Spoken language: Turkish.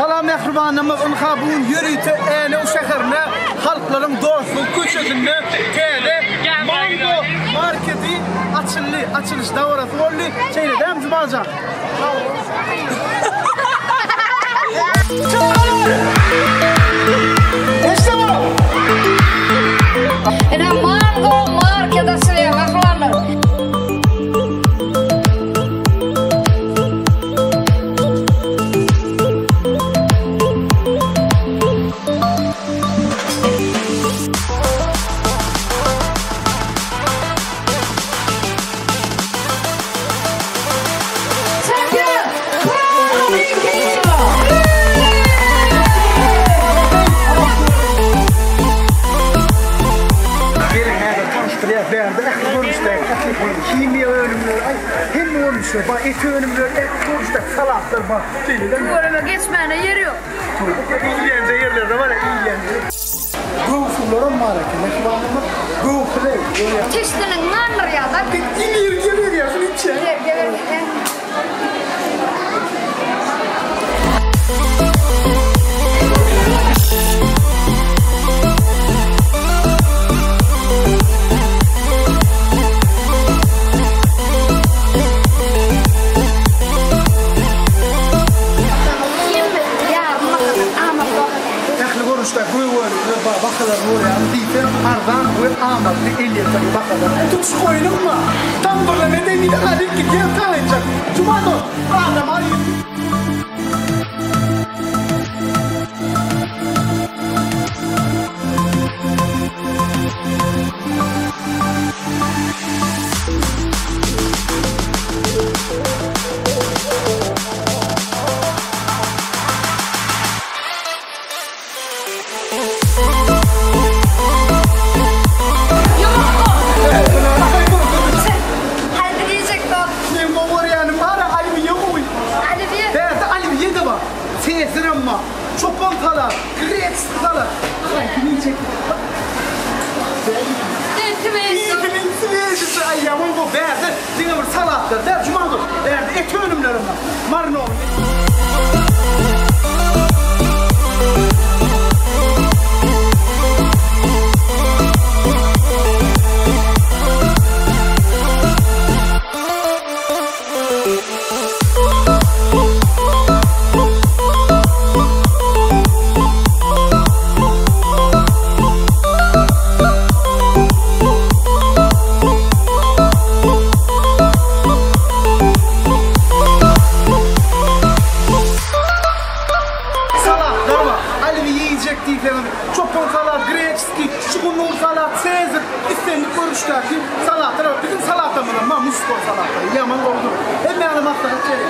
Hala mehribanımız kabul yürütü o şehirne halkların dostluğu köşesinde teyde Mango marketi açılış davrası oldu. Şeyle değil mi Cumacan? İşte bu! Mango market açılıyor haklarlar. Kimya önümleri, hem olmuşlar, bak et önümleri, et olmuşlar, salatlar bak. Bu arada geçmeyene yeri yok. İyileğinde yerlerde var ya, iyileğinde. Gofurların maraki, mehribanımız gofurlar. Teştinin nandır ya da. Gelir ya, şunu içe. Gelir. Bakırlar oraya, diyeceğim ardan ve ağlar, bir el yeter bakırlar. Tut koyunum mu? Tam böyle nedeniyle alıp gidiyor kalacak. Cumado, adam arıyor. Seziremma, çopan talar, greç talar. Kimin çekti? Kimin ay yaman bu verdi. Dine bir salatlar, der cumadır. Verdi et önümlerim var. Marno. Çopan salat, greçski, çukunur salat, sezir, istenlik görüşler ki salatlar, bizim salatamına, musko salatları, yaman oldu. Hem yani masada çeyrek.